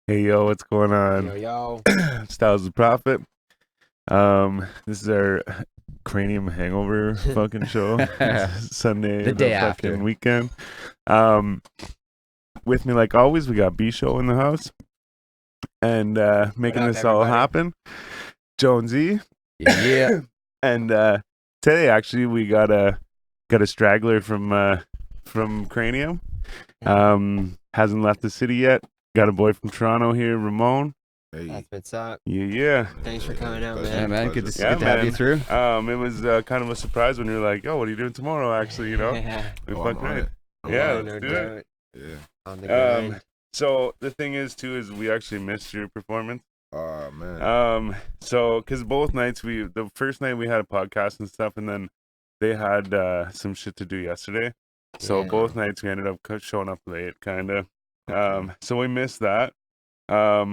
Hey yo, what's going Yo, on? yo. Styles the Prophet. This is our Cranium Hangover fucking show. It's Sunday, The day fucking after. weekend. Um, with me like always, we got B Show in the house, and making up, this all everybody? happen. Jonesy, Yeah. and today actually we got a straggler from Cranium. Hasn't left the city yet. Got a boy from Toronto here, Ramone. That's Hey, what's up. Yeah. Thanks for coming out, pleasure. Yeah, man. man. Good to Yeah, have you man. through. It was kind of a surprise when you were like, "Yo, what are you doing tomorrow?" Actually, you know, Yeah. we I'm fucking on right. it. I'm Yeah, on let's no do it. doubt. Yeah. On the grind. So the thing is, too, is we actually missed your performance. Oh man. So because both nights the first night we had a podcast and stuff, and then they had some shit to do yesterday. So Yeah. both nights we ended up showing up late, kind of. Okay. So we missed that. How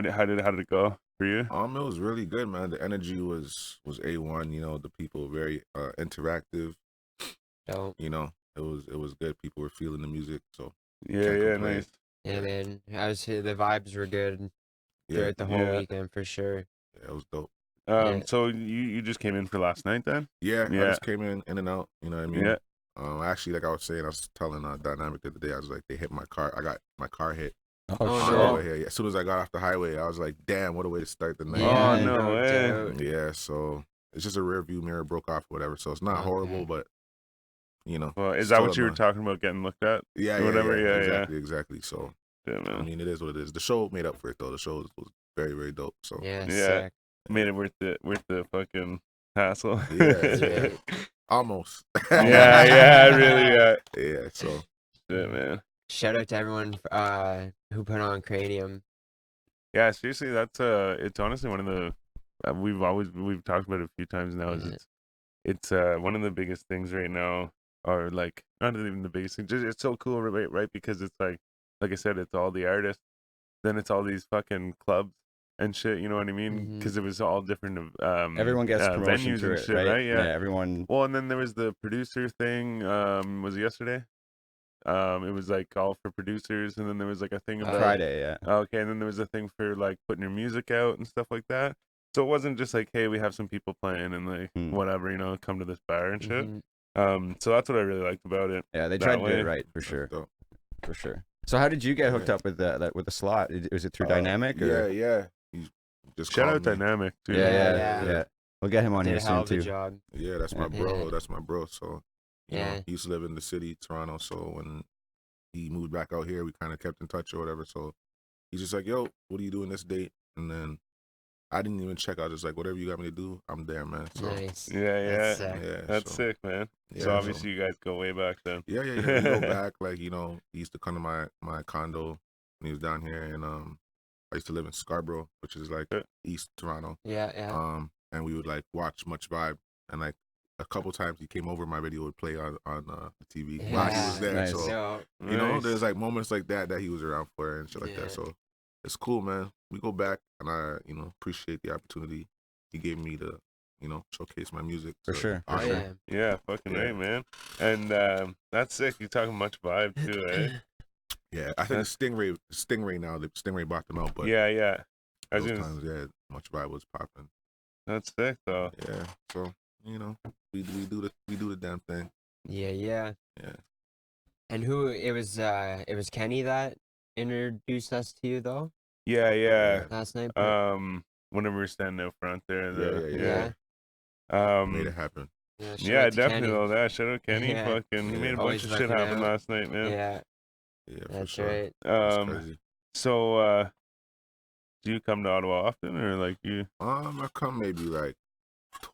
did it go for you? It was really good, man. The energy was A1. You know, the people were very interactive. So, You know, it was good. People were feeling the music, so Yeah, Can't yeah, complain. nice. yeah, man. The vibes were good yeah, throughout the whole Yeah. weekend for sure. yeah, it was dope. Yeah. So you just came in for last night then? Yeah, I Yeah. just came in and out. You know what I mean? Yeah. Actually, like I was saying, I was telling Dynamic the other day. I was like, they hit my car. I got my car hit Oh, on no. the way here. Yeah, as soon as I got off the highway, I was like, damn, what a way to start the night. Yeah. Yeah, no way. doubt. Yeah, so it's just a rear view mirror broke off or whatever. So it's not Okay. horrible, but you know. Well, is that still what you were annoying. talking about getting looked at? Yeah, or whatever? Yeah, exactly. So yeah. I Man. mean, it is what it is. The show made up for it though. The show was very, very dope. So Yeah, Yeah. sick. Made it worth the fucking hassle. Yeah, That's right. almost. yeah, really. Yeah. Yeah. So Shit, man. Shout out to everyone who put on Cranium. Yeah, seriously, that's it's honestly one of the we've talked about it a few times now. Is Yeah. it's one of the biggest things right now, or like not even the biggest thing. Just it's so cool, right? Because it's like I said, it's all the artists. Then it's all these fucking clubs and shit. You know what I mean? Mhm. Because it was all different. Everyone gets promotion venues through and it, shit, right? Yeah. Everyone. Well, and then there was the producer thing. Was it yesterday? It was like all for producers, and then there was like a thing about Friday, yeah. Okay, and then there was a thing for like putting your music out and stuff like that. So it wasn't just like, hey, we have some people playing and like whatever, you know, come to this bar and shit. Mhm. So that's what I really liked about it. Yeah, they that tried to do way. it right for that's sure, dope. for sure. So how did you get hooked up with that with the slot? Was it through Dynamic? Or? Yeah. He just Shout called out me. Dynamic too. Yeah. We'll get him on Did here a hell soon of a too. job. Yeah, that's my bro. Yeah. That's my bro. So you Yeah. know, he used to live in the city, Toronto. So when he moved back out here, we kind of kept in touch or whatever. So he's just like, yo, what are you doing this date? And then I didn't even check. I was just like, whatever you got me to do, I'm there, man. So Nice. Yeah, That's sick. yeah, That's so, sick, man. Yeah, So obviously you guys go way back then. Yeah. We go back. Like, you know, he used to come to my condo when he was down here, and I used to live in Scarborough, which is like East Toronto. Yeah. And we would like watch Much Vibe, and like a couple times he came over, my video would play on the TV while he was there. Nice. So So, you know, Nice. there's like moments like that he was around for and shit like Yeah. that. So it's cool, man. We go back, and I, you know, appreciate the opportunity he gave me to, you know, showcase my music. For sure. oh, yeah. Yeah, fucking Yeah. right, man. And that's sick. You talking much vibe too, eh? Yeah, I think the Stingray now, the Stingray bought them out, but yeah. I was those gonna, times, yeah, Much Vibe was popping. that's sick though. Yeah, so you know, we do the damn thing. Yeah. Yeah. And it was Kenny that introduced us to you though Yeah. last night. Whenever we're standing out front there, Yeah. Made it happen. Yeah, shout Yeah, out to definitely Kenny. though. That shout out Kenny. Yeah. Fucking, he Yeah. made a Always bunch of shit looking happen out. last night, man. Yeah, Yeah, for that's sure. right. That's Um, crazy. so do you come to Ottawa often, or like you? I come maybe like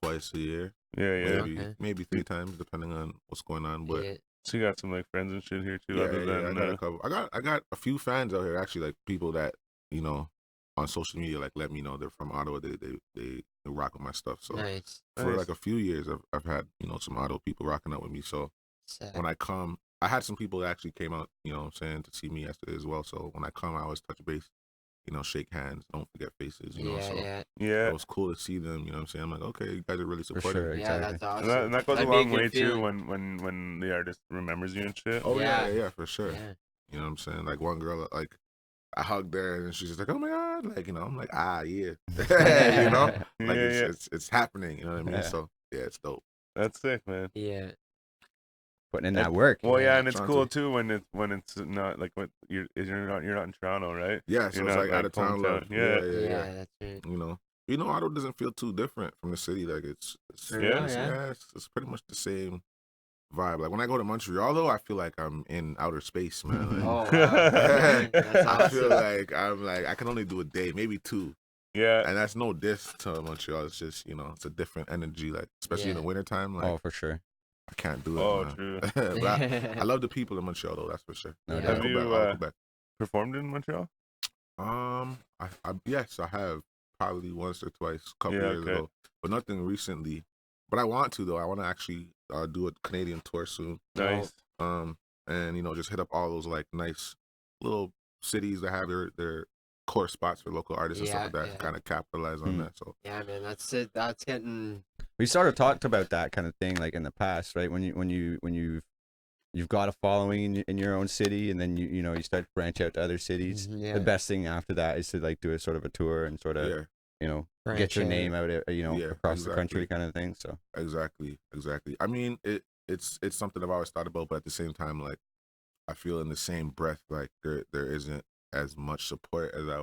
twice a year, Yeah. maybe 3 times depending on what's going on. But Yeah. So you got some like friends and shit here too, yeah, other than I got a couple. I got a few fans out here actually, like people that you know on social media like let me know they're from Ottawa. They rock with my stuff. So Nice. for Nice. like a few years, I've had you know some Ottawa people rocking out with me. So Sick. when I come, I had some people that actually came out, you know what I'm saying, to see me yesterday as well. So when I come, I always touch base, you know, shake hands, don't forget faces, you know. So Yeah. it was cool to see them, you know what I'm saying. I'm like, okay, you guys are really For supportive. sure. Yeah, Exactly. that's awesome. And that goes That'd a be long good way too feeling. when the artist remembers you and shit. Oh Yeah. yeah, for sure. Yeah. You know what I'm saying? Like one girl, like I hugged her, and she's just like, "Oh my god!" Like, I'm like, yeah, you know, like Yeah. it's happening. You know what I mean? Yeah. So yeah, it's dope. That's sick, man. Yeah. Putting in that work. Well, yeah, Yeah. and it's Trying cool to. too when it's not like what you're not in Toronto, right? Yeah, so You're it's not like out of town love. hometown. Yeah, Yeah. yeah, yeah. That's right. Ottawa doesn't feel too different from the city. Like it's For Yeah. real, yeah. it's pretty much the same vibe. Like when I go to Montreal, though, I feel like I'm in outer space, man. Like, Oh, wow. That's I feel awesome. like I can only do a day, maybe two, Yeah. and that's no diss to Montreal. It's just it's a different energy. Like especially in the Yeah. wintertime, like Oh, for sure. I can't do it. Oh, Man. true. But I love the people in Montreal, though. That's for sure. No Yeah. doubt. Have Quebec, you all Quebec. performed in Montreal? Yes, I have probably once or twice, a couple Yeah, years okay. ago, but nothing recently. But I want to though. I want to actually do a Canadian tour soon. Nice. And just hit up all those like nice little cities that have their core spots for local artists and stuff like that. Yeah. Kind of capitalize on Hmm. that. So Yeah, man, that's it. That's getting. We sort of talked about that kind of thing like in the past, right? When you've got a following in your own city, and then you start to branch out to other cities. Yeah. The best thing after that is to like do a sort of a tour and sort of yeah, get your Branch out. name out, Yeah, across the country exactly. kind of thing. So exactly. I mean, it's something I've always thought about, but at the same time, like I feel in the same breath, like there isn't as much support as I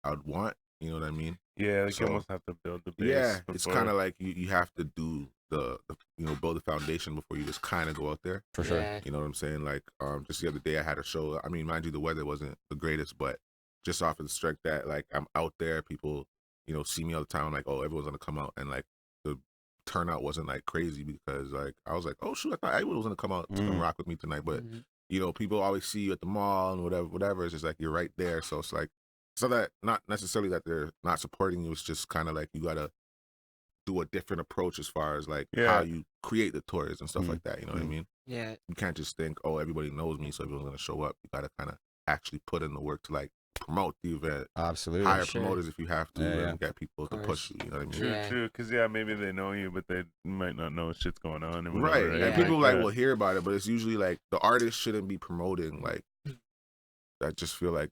would want. You know what I mean? Yeah, like So- you almost have to build the base. Yeah, it's before- kind of like you have to do the build the foundation before you just kind of go out there. for sure. Yeah. You know what I'm saying? Like just the other day I had a show. I mean, mind you, the weather wasn't the greatest, but just off of the strength that like I'm out there, people see me all the time. Like, oh, everyone's gonna come out, and like the turnout wasn't like crazy because like I was like, oh shoot, I thought everyone was gonna come out to come rock with me tonight, but Mhm. people always see you at the mall and whatever. It's just like you're right there, so it's like not necessarily that they're not supporting you. It's just kind of like you gotta do a different approach as far as like Yeah. how you create the tours and stuff like that. You know what I mean? Yeah. You can't just think, oh, everybody knows me, so everyone's gonna show up. You gotta kind of actually put in the work to like promote the event, Absolutely. hire Sure. promoters if you have to, Yeah, yeah. and get people to push you. You know what I mean? True, Yeah. true. Because maybe they know you, but they might not know shit's going on. And Right. whatever, And Yeah. people like yeah. will hear about it, but it's usually like the artist shouldn't be promoting. Like I just feel like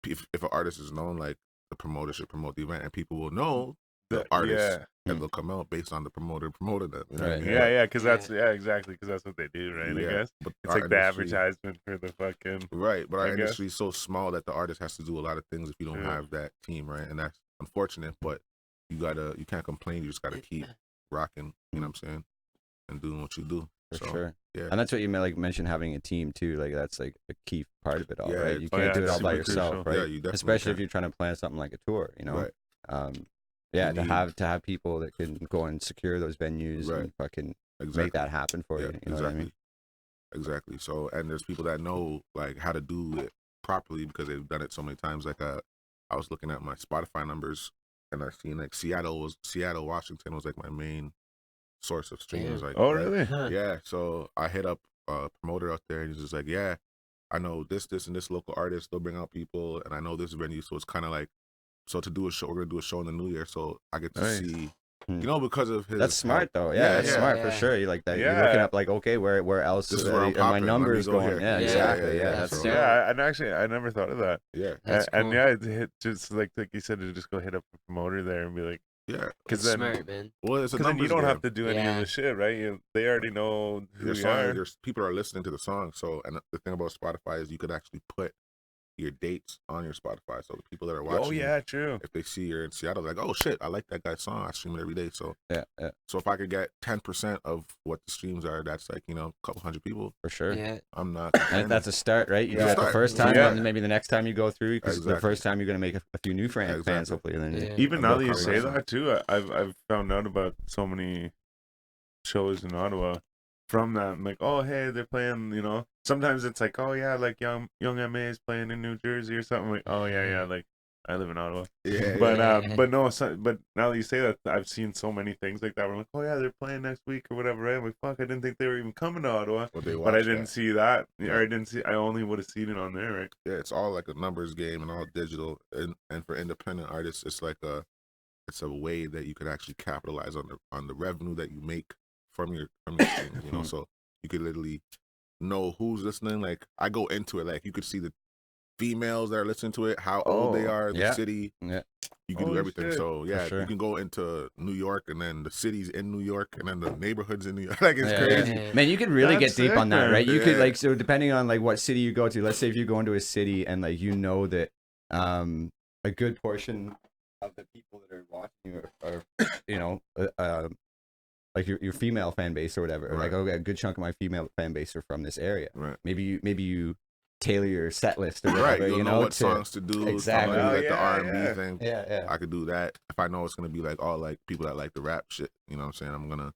if an artist is known, like the promoter should promote the event, and people will know the artist, Yeah, and they'll come out based on the promoter promoting them. You know what I Right. mean? yeah, because Yeah. that's exactly because that's what they do, right? I Yeah, guess but it's our like the industry- advertisement for the fucking. Right, but our I guess. industry is so small that the artist has to do a lot of things if you don't Yeah. have that team, right? And that's unfortunate, but you can't complain. You just gotta keep rocking. You know what I'm saying? And doing what you do. For So, sure. yeah. And that's what you mentioned having a team too. Like that's like a key part of it all, Yeah, right? You it's- can't do it it's all by super yourself, crucial. right? Yeah, you definitely Especially can. if you're trying to plan something like a tour, Right. Yeah, You to need- have people that can go and secure those venues Right. and fucking Exactly. make that happen for you. You know exactly. what I mean? Exactly. So, and there's people that know like how to do it properly because they've done it so many times. Like, I was looking at my Spotify numbers, and I seen like Seattle, Washington was like my main source of streams. Damn. Like, Oh, right? really? Huh. Yeah. So I hit up a promoter out there, and he's just like, yeah, I know this, and this local artist. They'll bring out people, and I know this venue. So it's kind of like, so to do a show, we're gonna do a show in the new year. So I get to Nice. see, Hmm. because of his. That's smart though. Yeah, Yeah, that's yeah. smart for Yeah. sure. You like that. You're looking Yeah. up like, okay, where else This is are where I'm my popping. Let me numbers go going? here. Yeah, Yeah, exactly. yeah, Yeah, yeah. that's So- dope. Yeah, and actually, I never thought of that. Yeah. That's and cool. yeah, to hit just like you said, to just go hit up a promoter there and be like, Yeah. because That's then, smart, man. Well, it's a because then you numbers don't game. have to do any of Yeah. the shit, right? They already know who Your you song, are. there's people are listening to the song. So, and the thing about Spotify is you could actually put your dates on your Spotify. So the people that are watching, Oh yeah, true. if they see you're in Seattle, they're like, oh shit, I like that guy's song. I stream it every day. So, Yeah, so if I could get 10% of what the streams are, that's like a couple hundred people. for sure. Yeah. I'm not. And that's a start, right? You Yeah. do it the Start. first time, Yeah. and maybe the next time you go through, because the Exactly. first time you're gonna make a few new fans, Exactly. hopefully, and then Yeah. Even And now they'll that you come say listen. that too, I've found out about so many shows in Ottawa from that. I'm like, oh hey, they're playing. Sometimes it's like, oh yeah, like young MA is playing in New Jersey or something. Like, oh yeah, like I live in Ottawa. Yeah. But Yeah. but no, but now that you say that, I've seen so many things like that. Where I'm like, oh yeah, they're playing next week or whatever. Right? I'm like, fuck, I didn't think they were even coming to Ottawa. But they But I watch didn't that. see that, Yeah. or I didn't see. I only would have seen it on there, right? Yeah, it's all like a numbers game and all digital. And for independent artists, it's like it's a way that you could actually capitalize on the revenue that you make from your streams. So you could literally know who's listening. Like I go into it, like you could see the females that are listening to it, how old they Oh, are, the yeah. city. Yeah. You can do Holy everything. shit. So yeah, sure. you can go into New York, and then the cities in New York, and then the neighborhoods in New York. Like, it's Yeah, crazy. Yeah. Man, you could really That's get deep sick, on that, man. right? You could Yeah. like, so depending on like what city you go to, let's say if you go into a city and like you know that a good portion of the people that are watching you are you know like your female fan base or whatever, or like, Right. okay, a good chunk of my female fan base are from this area. Right. Maybe you tailor your set list or Right. whatever, You'll you know know, what songs to do. Exactly. Exactly. Oh, Like the yeah, R&B yeah. thing. yeah. I could do that. If I know it's gonna be like all like people that like the rap shit, you know what I'm saying? I'm gonna,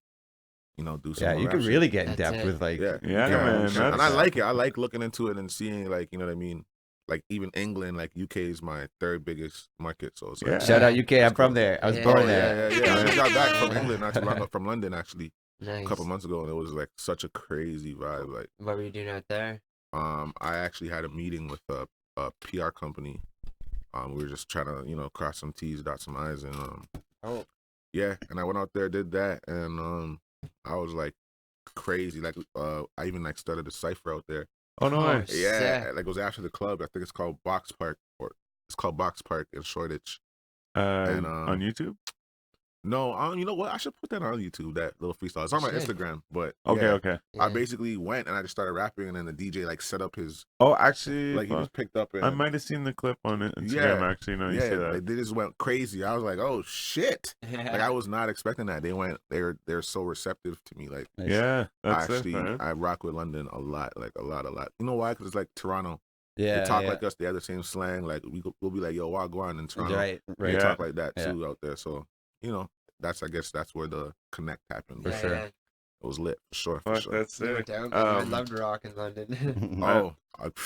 do some Yeah, more you rap could shit. really get in That's depth it. with like, Yeah, Yeah, you know, man, shit and I that's- like it. I like looking into it and seeing, like, you know what I mean. Like, even England, like UK is my third biggest market, so it's like, Yeah. Shout out UK, I'm That's from cool. there. I was Yeah. born oh there. yeah. I just got back from England not too long ago, from London actually, Nice. a couple months ago, and it was like such a crazy vibe. Like, What were you doing out there? I actually had a meeting with a PR company. We were just trying to, cross some T's, dot some I's, and Oh. yeah, and I went out there, did that, and I was like crazy. Like, I even like started a cipher out there. Oh no way. Yeah, Sick. like it was after the club. I think it's called Box Park, or it's called Box Park in Shoreditch. On um, YouTube. No, you know what? I should put that on YouTube. That little freestyle. It's on my Shit. Instagram, but Okay, yeah, okay. I Yeah. basically went and I just started rapping, and then the DJ like set up his, Oh, actually, like, he fuck. just picked up and I might have seen the clip on it. Instagram. Yeah, Actually, now you yeah, say that. like, they just went crazy. I was like, oh shit! Like, I was not expecting that. They're so receptive to me. Like, Nice. Yeah, I that's it, actually man. I rock with London a lot, like a lot. You know why? Because it's like Toronto. Yeah, They talk yeah. like us. They have the same slang. Like, we'll be like, yo, Wagwan in Toronto. Right, They Yeah. talk like that Yeah. too out there. So, I guess that's where the connect happened. For sure. It was lit, for sure. Fuck, For that's No sick. doubt, man. I Um, loved rock in London. sure.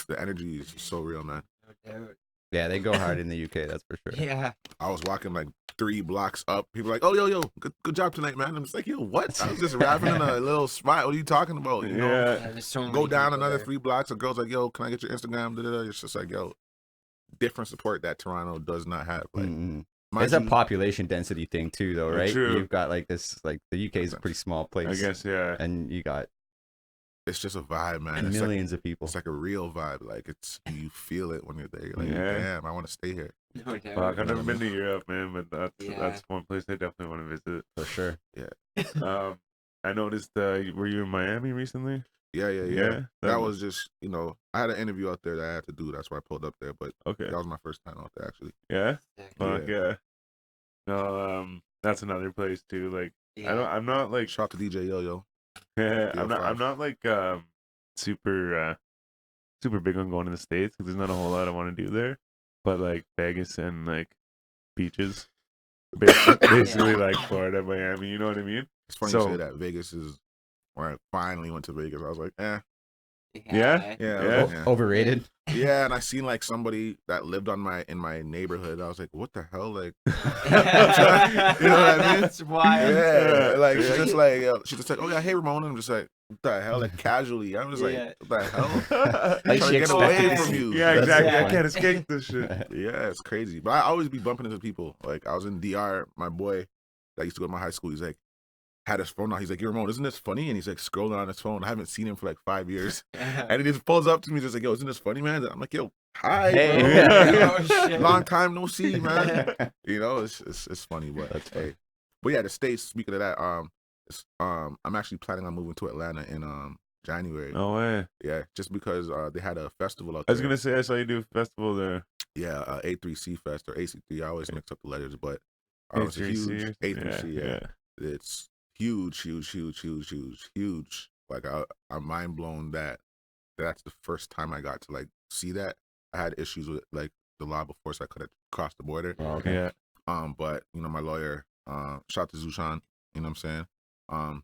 The energy is so real, man. No doubt. Yeah, they go hard in the UK, that's for sure. Yeah. I was walking like 3 blocks up. People were like, oh, yo, good job tonight, man. I'm just like, yo, what? I was just rapping in a little spot. What are you talking about? You know? Yeah. Yeah, there's so many Go down people another there. 3 blocks. A girl's like, yo, can I get your Instagram? Da-da-da. It's just like, yo, different support that Toronto does not have. Like, Mm-mm. mind It's a you- population density thing too, though, right? True. You've got like this, like the UK is a pretty small place. I guess, yeah. And you got it's just a vibe, man. It's like, millions of people. it's like a real vibe. Like, you feel it when you're there. You're like, Yeah. damn, I want to stay here. No doubt. Fuck, I've know never what I been to Europe, man, but Yeah. that's one place I definitely want to visit. For sure. I noticed, were you in Miami recently? Yeah. That That was just, I had an interview out there that I had to do. That's why I pulled up there. But okay. that was my first time out there, actually. Yeah. Sick. Fuck yeah. No, that's another place too. Like, I'm not like, Shout out to DJ Yo-Yo. I'm not like super big on going to the States because there's not a whole lot I want to do there. But like Vegas and like beaches, basically like Florida, Miami. You know what I mean? It's funny So- you say that. Vegas is where I finally went to Vegas. I was like, Yeah? yeah, Yeah. Overrated. yeah. And I seen like somebody that lived in my neighborhood. I was like, what the hell? Like, You know what I mean? That's wild. yeah, like Yeah. she's just like, she's just like, oh yeah, hey Ramone. I'm just like, what the hell? Like, casually. I'm just Yeah. like, what the hell? Like Trying she to get away expected to from see- you. Yeah, That's exactly. I funny. can't escape this shit. Yeah, it's crazy. But I always be bumping into people. Like, I was in DR. My boy that used to go to my high school, he's like, had his phone out. He's like, yo, Ramon, isn't this funny? And he's like scrolling on his phone. I haven't seen him for like 5 years. And he just pulls up to me, just like, yo, isn't this funny, man? I'm like, yo, hi, Hey. bro. Yeah. Oh, shit. Long time no see, man. It's funny, but That's hey. But yeah, the States, speaking of that, I'm actually planning on moving to Atlanta in January. No way. Yeah, just because they had a festival out I was there. gonna say I saw you do a festival there. Yeah, A3C Fest or AC3. I always mix up the letters, but it's a A3C huge or- A3C. Yeah. It's huge. Like, I'm mind blown that that's the first time I got to like see that. I had issues with like the law before, so I couldn't cross the border. Oh, okay. Yeah. But my lawyer, shout out to Zushan, you know what I'm saying?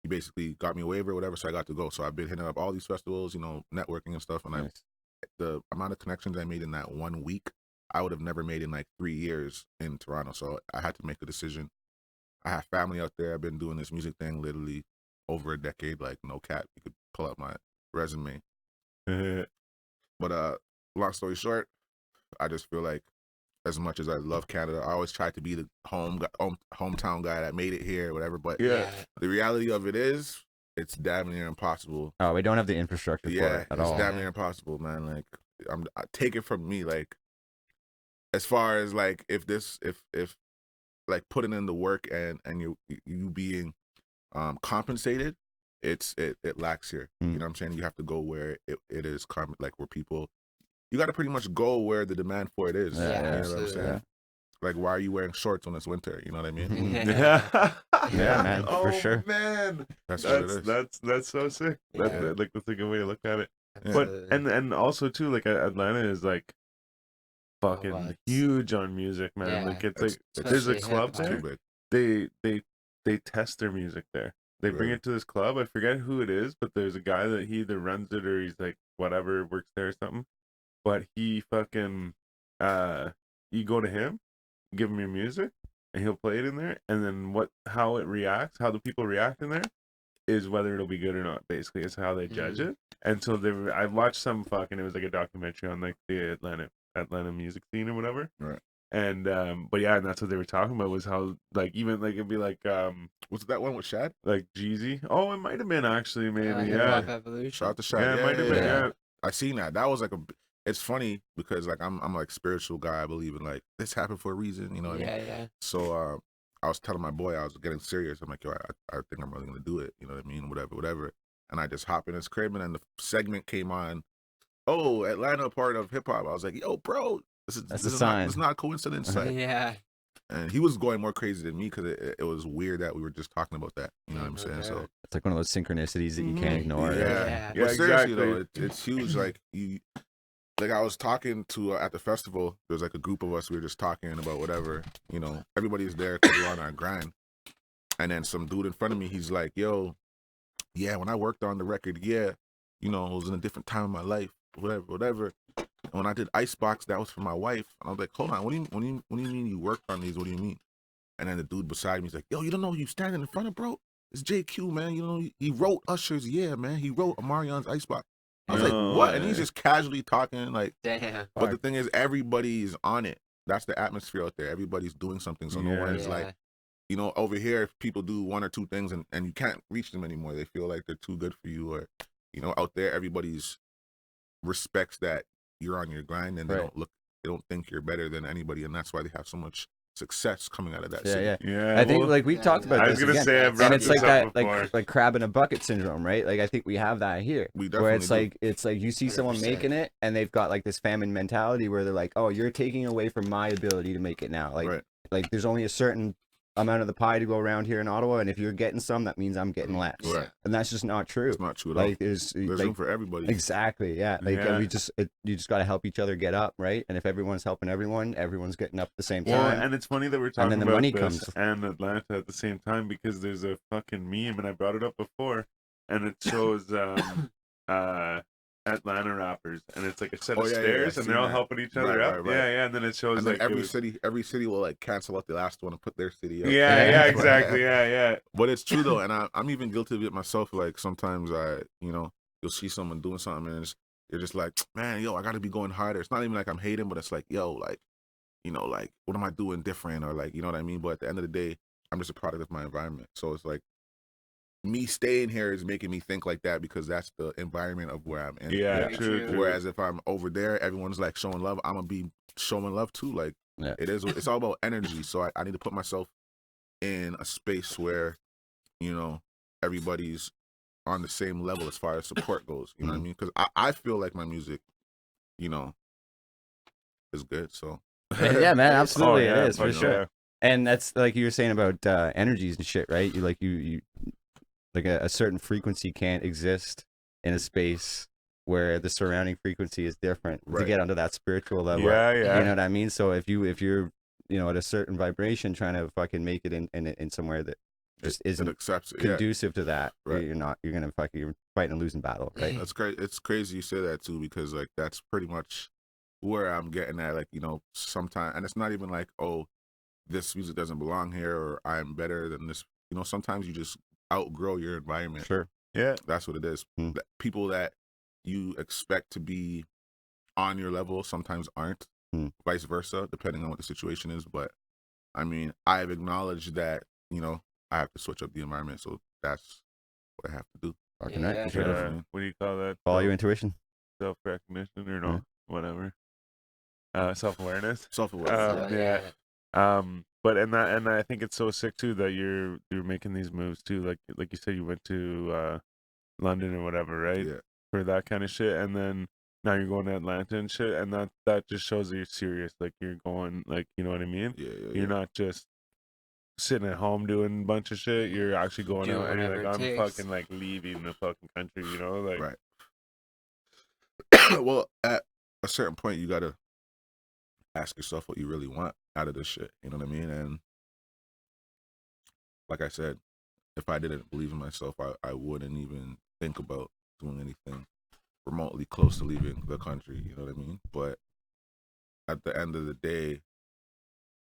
He basically got me a waiver or whatever, so I got to go. So I've been hitting up all these festivals, networking and stuff, and Nice. the amount of connections I made in that 1 week, I would have never made in like 3 years in Toronto. So I had to make a decision. I have family out there. I've been doing this music thing literally over a decade, like no cap. You could pull up my resume. But long story short, I just feel like as much as I love Canada, I always try to be the hometown guy that made it here, whatever. But Yeah. the reality of it is, it's damn near impossible. Oh, we don't have the infrastructure for Yeah, it at it's all. damn near impossible, man. Like, I take it from me, like, as far as like if like putting in the work and you being compensated, it lacks here. You know what I'm saying? You have to go where it is like where people, you got to pretty much go where the demand for it is. Yeah, You know what I'm absolutely. saying? Like, why are you wearing shorts when it's winter? You know what I mean? Yeah, Yeah, man, oh, for sure. man, That's what it is. that's so sick. Yeah. Like that's a good way to look at it. Absolutely. But and also too, like Atlanta is like fucking well, it's- huge on music, man. Yeah. Like it's It's- like there's a especially club hip-hop. there. Too big. They test their music there. They bring Really? it to this club. I forget who it is, but there's a guy that he either runs it or he's like whatever, works there or something. But he fucking you go to him, give him your music, and he'll play it in there, and then how it reacts, how the people react in there is whether it'll be good or not, basically. It's how they judge it. And so I watched some fucking, it was like a documentary on like the Atlanta music scene or whatever. Right. And but yeah, and that's what they were talking about, was how like even like it'd be like Was it that one with Shad? like Jeezy. Oh, it might have been actually, maybe. Hip Yeah. Hop Evolution. Shout out to Shad. Yeah, it might have been, yeah. I seen that. That was like it's funny because like I'm like spiritual guy. I believe in like this happened for a reason. You know what I mean? Yeah. So I was telling my boy I was getting serious. I'm like, yo, I think I'm really gonna do it. You know what I mean? Whatever. And I just hop in his crib, and then the segment came on. Oh, Atlanta part of hip hop. I was like, yo, bro, this is not a coincidence. Like, Yeah. and he was going more crazy than me because it was weird that we were just talking about that. You know what I'm saying? So It's like one of those synchronicities that you can't ignore. yeah. Yeah, But seriously exactly. though, it's huge. Like like I was talking to at the festival. There was like a group of us. We were just talking about whatever. You know, everybody's there because we're on our grind. And then some dude in front of me, he's like, "Yo, yeah, when I worked on the record, yeah, you know, it was in a different time of my life, whatever. And when I did Icebox, that was for my wife." And I was like, "Hold on, what do you mean you worked on these? What do you mean?" And then the dude beside me is like, "Yo, you don't know who you standing in front of, bro? It's JQ, man. You know, he wrote Usher's, yeah, man. He wrote Amarion's Icebox." I was like, "What?" And he's just casually talking, like, Damn. but the thing is, everybody's on it. That's the atmosphere out there. Everybody's doing something. So no one's like, you know, over here, if people do one or two things and you can't reach them anymore, they feel like they're too good for you. Or, you know, out there, everybody's respects that you're on your grind and they don't think you're better than anybody. And that's why they have so much success coming out of that city. Yeah. I think well, like we've talked about I this was gonna again. say, I've brought and it's this like up that before. like crab in a bucket syndrome, right? Like I think we have that here, We where it's definitely do. like you see someone 100%. making it and they've got like this famine mentality where they're like, oh, you're taking away from my ability to make it now. Like like there's only a certain amount of the pie to go around here in Ottawa, and if you're getting some, that means I'm getting less. Right. And that's just not true. It's not true at all. Like there's There's like, room for everybody. exactly, yeah. Like Yeah. you just got to help each other get up, right? And if everyone's helping everyone, everyone's getting up at the same Well, time. and it's funny that we're talking then the about money this comes. and Atlanta at the same time, because there's a fucking meme, and I brought it up before, and it shows Atlanta rappers, and it's like a set of stairs, and they're all helping each other up. Right. Yeah, and then it shows And like then every city will like cancel out the last one and put their city up. Yeah, exactly. Yeah. But it's true though, and I'm even guilty of it myself. Like sometimes you'll see someone doing something and you're just like, man, yo, I got to be going harder. It's not even like I'm hating, but it's like, yo, like, you know, like what am I doing different, or like, you know what I mean? But at the end of the day, I'm just a product of my environment. So it's like me staying here is making me think like that because that's the environment of where I'm in. Yeah, Very true. Whereas if I'm over there, everyone's like showing love. I'm gonna be showing love too. Like it's all about energy. So I need to put myself in a space where, you know, everybody's on the same level as far as support goes. You know what I mean? Because I feel like my music, you know, is good. So yeah, man, absolutely, yeah, it is for fuck sure. yeah. And that's like you were saying about energies and shit, right? You like a certain frequency can't exist in a space where the surrounding frequency is different to get onto that spiritual level. Yeah. You know what I mean? So if you're you know at a certain vibration trying to fucking make it in somewhere that just isn't accepts it. conducive to that, Right. you're fighting a losing battle, right? That's great. It's crazy you say that too, because like that's pretty much where I'm getting at. Like, you know, sometimes, and it's not even like, oh, this music doesn't belong here or I'm better than this. You know, sometimes you just outgrow your environment. Sure. Yeah. That's what it is. Mm. People that you expect to be on your level sometimes aren't. Mm. Vice versa, depending on what the situation is. But I mean, I've acknowledged that, you know, I have to switch up the environment. So that's what I have to do. Fucking right. For sure. Definitely. What do you call that? Follow your intuition. Self-recognition or no? whatever, self-awareness. Self-awareness. Yeah. But and I think it's so sick too that you're making these moves too. Like you said, you went to London or whatever, right? Yeah. For that kind of shit, and then now you're going to Atlanta and shit, and that just shows that you're serious. Like you're going, like, you know what I mean? Yeah. You're not just sitting at home doing a bunch of shit. You're actually going Doing out and you're like, whatever it I'm takes. fucking like leaving the fucking country, you know? Like, Right. Well, at a certain point, you gotta ask yourself what you really want out of this shit. You know what I mean? And like I said, if I didn't believe in myself, I wouldn't even think about doing anything remotely close to leaving the country. You know what I mean? But at the end of the day,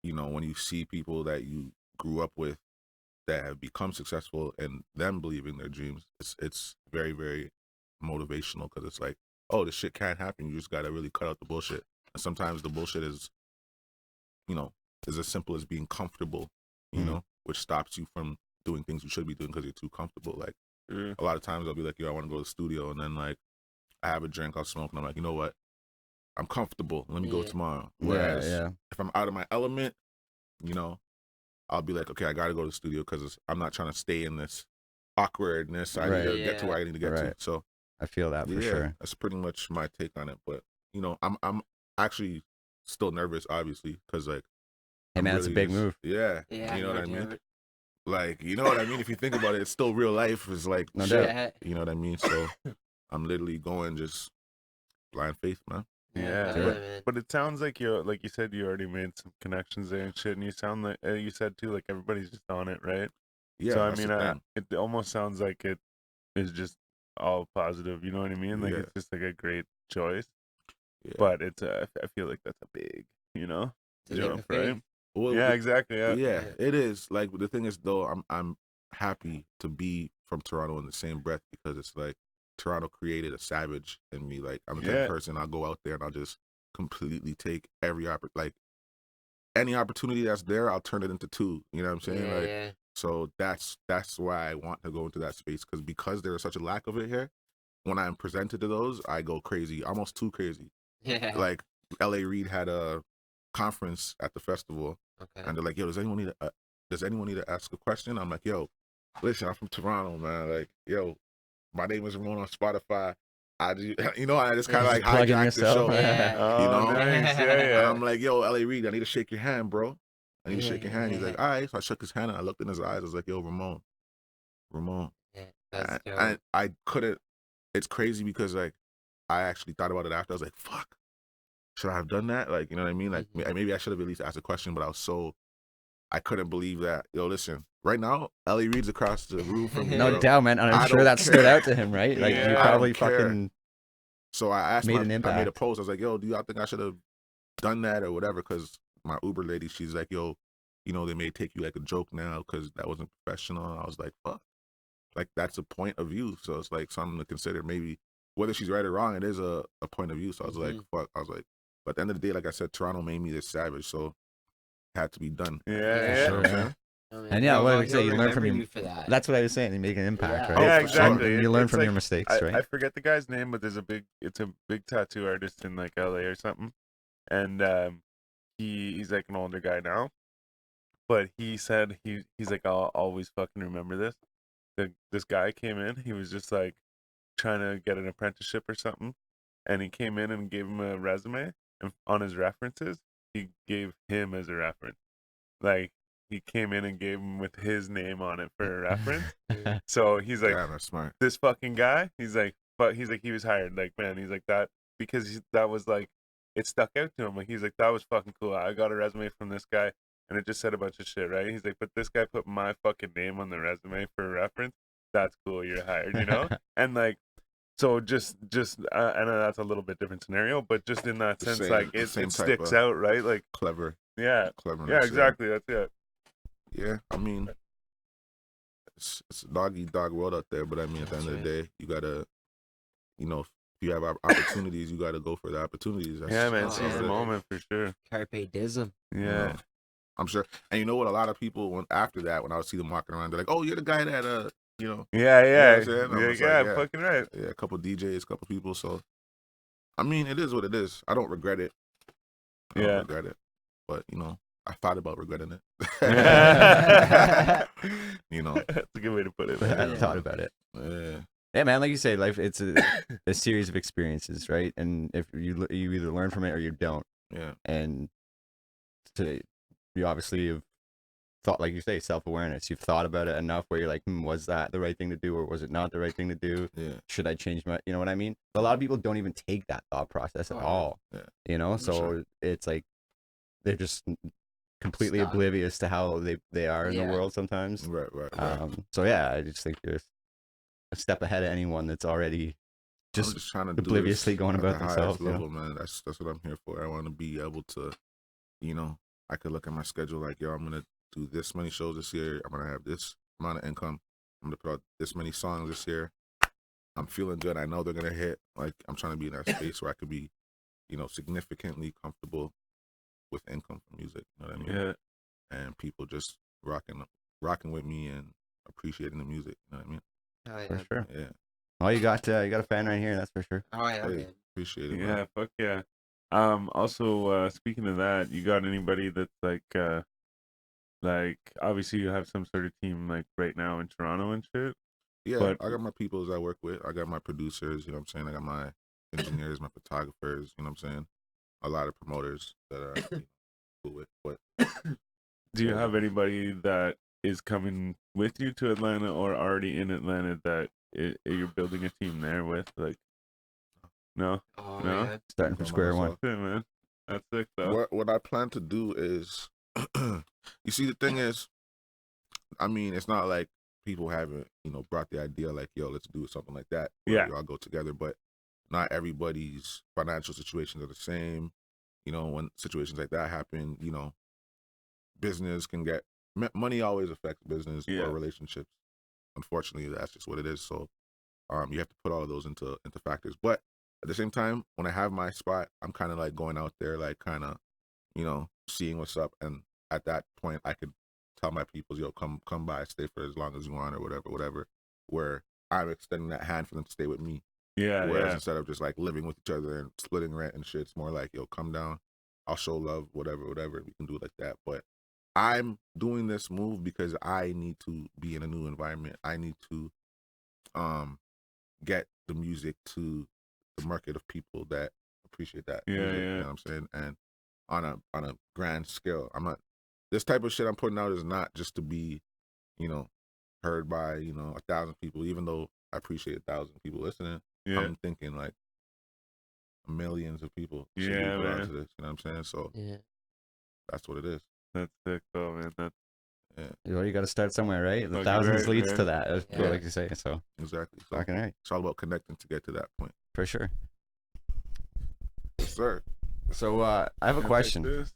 you know, when you see people that you grew up with that have become successful and them believing their dreams, it's very, very motivational, because it's like, oh, this shit can't happen. You just gotta really cut out the bullshit. And sometimes the bullshit is, you know, is as simple as being comfortable, you know, which stops you from doing things you should be doing because you're too comfortable. Like a lot of times I'll be like, yo, I want to go to the studio, and then like I have a drink, I'll smoke, and I'm like, you know what? I'm comfortable. Let me go tomorrow. Whereas if I'm out of my element, you know, I'll be like, okay, I got to go to the studio because I'm not trying to stay in this awkwardness. I need to get to where I need to get to. So I feel that for sure. That's pretty much my take on it. But you know, I'm actually still nervous, obviously, because like, hey man, it's a big move. Yeah, you know what I mean. Like, you know what I mean. If you think about it, it's still real life. It's like No shit. doubt. You know what I mean. So I'm literally going just blind faith, man. Yeah, but it sounds like like you said, you already made some connections there and shit, and you sound like you said too, like everybody's just on it, right? Yeah. So I mean, it almost sounds like it is just all positive. You know what I mean? Like it's just like a great choice. Yeah. But it's I feel like that's a big, you know, jump, right? Well, yeah, exactly. Yeah, it is. Like the thing is, though, I'm happy to be from Toronto in the same breath, because it's like Toronto created a savage in me. Like I'm the type of person, I'll go out there and I'll just completely take any opportunity that's there, I'll turn it into two. You know what I'm saying? So that's why I want to go into that space, because there is such a lack of it here. When I'm presented to those, I go crazy, almost too crazy. Yeah. Like L.A. Reid had a conference at the festival, and they're like, "Yo, does anyone need to ask a question?" I'm like, "Yo, listen, I'm from Toronto, man. Like, yo, my name is Ramone on Spotify. I just kind of like hijacked the show. You know, nice. And I'm like, yo, L.A. Reid, I need to shake your hand, bro. I need to shake your hand. He's like, all right. So I shook his hand and I looked in his eyes. I was like, yo, Ramone. I couldn't. It's crazy because like I actually thought about it after. I was like, fuck, should I have done that? Like, you know what I mean? Like maybe I should have at least asked a question, but I couldn't believe that. Yo, listen, right now, L.A. Reid's across the room from me. No doubt, man. And I'm sure that stood out to him, right? Like you probably fucking. So I asked an impact. I made a post. I was like, yo, do y'all think I should have done that or whatever? Because my Uber lady, she's like, yo, you know, they may take you like a joke now because that wasn't professional. And I was like, fuck. Like, that's a point of view. So it's like something to consider. Maybe whether she's right or wrong, it is a point of view. So I was like, fuck. I was like, but at the end of the day, like I said, Toronto made me this savage. So it had to be done. Yeah. Sure. And like I say, you learn from your. That's what I was saying. You make an impact, right? Yeah, exactly. You learn from your mistakes, right? I forget the guy's name, but it's a big tattoo artist in like LA or something, and he's like an older guy now, but he said he's like, I'll always fucking remember this. This guy came in, he was just like trying to get an apprenticeship or something, and he came in and gave him a resume, and on his references, he gave him as a reference, like. He came in and gave him with his name on it for a reference. So he's like, that's smart. This fucking guy. He's like, he was hired. Like, man, he's like that because that was like, it stuck out to him. Like, he's like, that was fucking cool. I got a resume from this guy, and it just said a bunch of shit, right? He's like, but this guy put my fucking name on the resume for a reference. That's cool. You're hired, you know? And like, so just I know that's a little bit different scenario, but just in that sense, like it sticks out, right? Like clever. Yeah. Cleverness. Yeah, exactly. That's it. Yeah, I mean, it's a dog-eat-dog world out there, but I mean, at the end of the day, you gotta, you know, if you have opportunities, you gotta go for the opportunities. Yeah, man, seize the moment for sure. Carpe diem. Yeah, you know, I'm sure. And you know what? A lot of people after that, when I would see them walking around, they're like, "Oh, you're the guy that, you know." Yeah, You know yeah, yeah, fucking right. Yeah, a couple DJs, a couple people. So I mean, it is what it is. I don't regret it. I don't Yeah. regret it. But, you know, I thought about regretting it. You know. That's a good way to put it. I Man. thought about it. Yeah. Yeah, man. Like you say, life it's a series of experiences, right? And if you either learn from it or you don't. Yeah. And today, you obviously have thought, like you say, self-awareness. You've thought about it enough where you're like, was that the right thing to do, or was it not the right thing to do? Yeah. Should I change my, you know what I mean? A lot of people don't even take that thought process at Oh, all. yeah. You know, For so sure. it's like they're just completely Stuck. oblivious to how they are in the Yeah. world sometimes. Right, right. So yeah, I just think you're a step ahead of anyone that's already I'm just just trying to do obliviously this going at about the highest themselves. You know? level, man. That's what I'm here for. I want to be able to, you know, I could look at my schedule like, yo, I'm gonna do this many shows this year. I'm gonna have this amount of income. I'm gonna put out this many songs this year. I'm feeling good. I know they're gonna hit. Like, I'm trying to be in that space where I could be, you know, significantly comfortable with income from music. You know what I mean? Yeah. And people just rocking with me and appreciating the music. You know what I mean? Oh, yeah. For sure. Yeah. Oh, you got a fan right here. That's for sure. Oh, yeah, Hey, man. appreciate it, Yeah, man. fuck yeah. Also, speaking of that, you got anybody that's like obviously you have some sort of team like right now in Toronto and shit. Yeah, But- I got my peoples I work with. I got my producers, you know what I'm saying? I got my engineers, my photographers, you know what I'm saying? A lot of promoters that are you know, cool with. But Do you have anybody that is coming with you to Atlanta or already in Atlanta that you're building a team there with? Like, no, Oh, No? yeah. Starting from By square one. myself. yeah, man, that's sick though. What I plan to do is, you see, the thing is, I mean, it's not like people haven't, you know, brought the idea like, yo, let's do something like that. Where Yeah. we all go together, but not everybody's financial situations are the same. You know, when situations like that happen, you know, business can get, money always affects business Yeah. or relationships. Unfortunately, that's just what it is. So, you have to put all of those into factors. But at the same time, when I have my spot, I'm kind of like going out there, like kind of, you know, seeing what's up. And at that point, I could tell my people, yo, come by, stay for as long as you want or whatever. Where I'm extending that hand for them to stay with me. Yeah, Whereas yeah, instead of just like living with each other and splitting rent and shit, it's more like, yo, come down. I'll show love, whatever. We can do it like that. But I'm doing this move because I need to be in a new environment. I need to get the music to the market of people that appreciate that Yeah, music. yeah. You know what I'm saying? And on a grand scale, I'm not, this type of shit I'm putting out is not just to be, you know, heard by, you know, 1,000 people, even though I appreciate 1,000 people listening. yeah, I'm thinking like millions of people should Yeah, be put man. onto this. You know what I'm saying? So Yeah. that's what it is. that's sick though, man. That's Well, you got to start somewhere, right? The Fucking thousands right, leads man. to that, as Yeah. like you say. So Exactly. So fucking right, it's all about connecting to get to that point. for sure. Yes, sir. So I have a like question. this.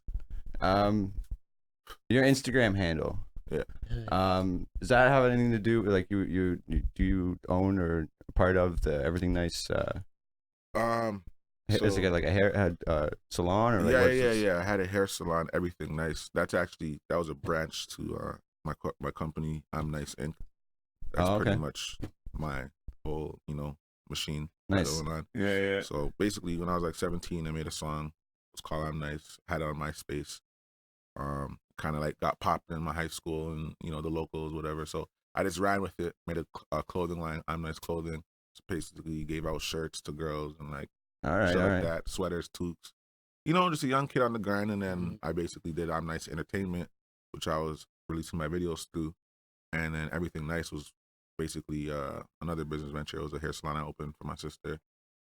Your Instagram handle. Does that have anything to do with like do you own or part of the Everything Nice? Is it like a hair salon or like Yeah. I had a hair salon, Everything Nice. That was a branch to my company, I'm Nice Inc. That's Oh, okay. pretty much my whole, you know, machine Nice. going on. Yeah, yeah. So basically, when I was like 17, I made a song. It was called I'm Nice. Had it on MySpace. Kind of like got popped in my high school and, you know, the locals, whatever. So I just ran with it, made a clothing line, I'm Nice Clothing. So basically gave out shirts to girls and like All right, shit all like right. that, sweaters, toques. You know, just a young kid on the grind. And then Mhm. I basically did I'm Nice Entertainment, which I was releasing my videos through. And then Everything Nice was basically another business venture. It was a hair salon I opened for my sister.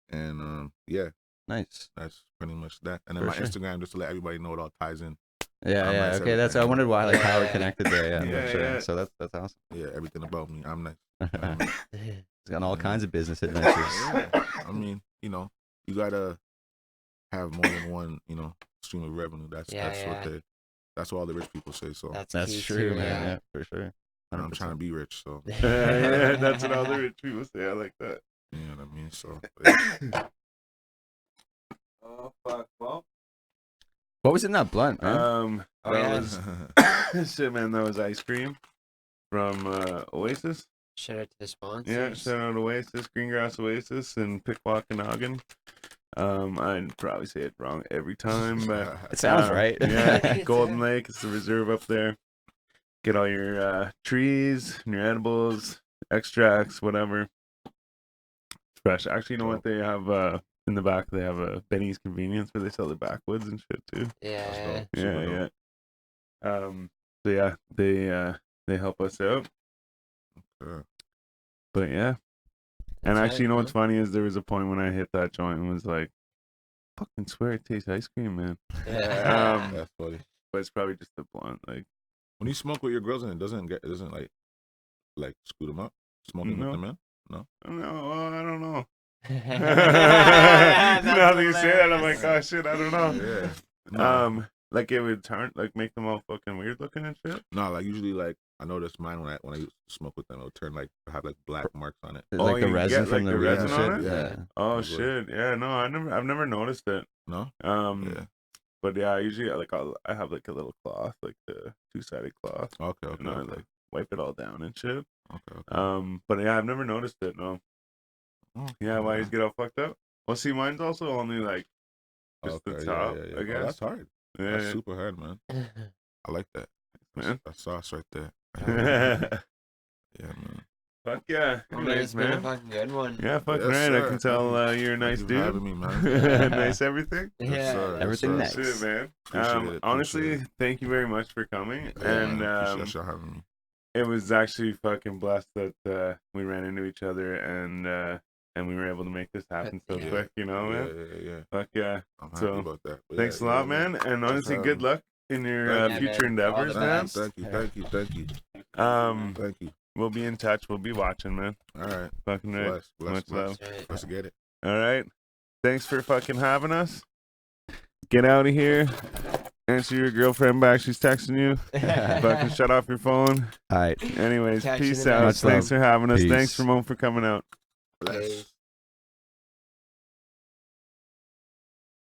And yeah, Nice. that's pretty much that. And then For my sure. Instagram, just to let everybody know it all ties in. Yeah, I'm yeah. Nice Okay, that's. I Everything. wondered why, like how it Yeah. connected there. Yeah, Yeah, for sure. yeah. So that's awesome. Yeah, everything about me. I'm nice. It's got all Yeah. kinds of business adventures. Yeah. I mean, you know, you gotta have more than one, you know, stream of revenue. That's Yeah, that's what all the rich people say. So That's key true, too, man. Yeah, for sure. and I'm trying to be rich. So Yeah, that's what all the rich people say. I like that. you know what I mean. So Oh fuck, well. What was in that blunt, man? Oh, that yeah. was shit, man. That was ice cream from Oasis. Shout out to the sponsors. Yeah, shout out Oasis, Greengrass Oasis, and Pickwackanagan. I'd probably say it wrong every time, but It sounds right. Yeah, Golden Lake is the reserve up there. Get all your trees, and your edibles, extracts, whatever. Fresh. Actually, you know what they have in the back? They have a Benny's Convenience where they sell the backwoods and shit too. Yeah. Yeah. So yeah, they help us out. Yeah. But yeah. And That's actually, right, you know what's man. funny is there was a point when I hit that joint and was like, fucking swear it tastes ice cream, man. Yeah. Um, That's funny. But it's probably just the blunt. Like, When you smoke with your girls and it doesn't like scoot them up, smoking No. with them, man. no, I don't know. That's Now that you say that, I'm like, hilarious. oh shit, I don't know. Yeah. No, Like it would turn, like make them all fucking weird looking and shit. no, like usually, like I noticed mine when I used to smoke with them, it'll turn like have like black marks on it. Oh, Like the you resin get, from like, the the weed and resin on shit. it? Yeah. Oh That's what- shit, yeah, no, I've never noticed it. No. Yeah. But yeah, I usually I have like a little cloth, like the 2-sided cloth, Okay. and I like wipe it all down and shit. Okay. But yeah, I've never noticed it. No. Oh, Yeah, why you get all fucked up? Well, see, mine's also only like just the top, I Oh, guess. that's hard. Yeah, That's super hard, man. I like that. man. That's sauce right there. Yeah, man. Fuck yeah. Well, man, Anyways, it's been a man. fucking good one. Yeah, fucking Yes, right. I sir. can tell you're a Thank nice you for dude. having me, man. Nice everything. Yeah. Yes, sir. Yes, Everything sir. nice. Shit, man. Appreciate it, Honestly, appreciate it. thank you very much for coming. Yeah, And appreciate y'all having me. it was actually fucking blessed that we ran into each other and we were able to make this happen so Yeah. quick, you know, man. Yeah. Fuck yeah. I'm happy So, about that. But Thanks a yeah, lot, man. man. And honestly, for good having me. luck in your Thank you. future Yeah, man. All endeavors, the man. best. Thank you. Thank you. We'll be in touch. We'll be watching, man. All right. Fucking right. Bless. Much love. That's right. Let's get it. All right. Thanks for fucking having us. Get out of here. Answer your girlfriend back. She's texting you. Fucking shut off your phone. All right. Anyways, Catch you in peace the out. next Thanks one. for having us. Peace. Thanks, Ramone, for coming out. Bless. Peace.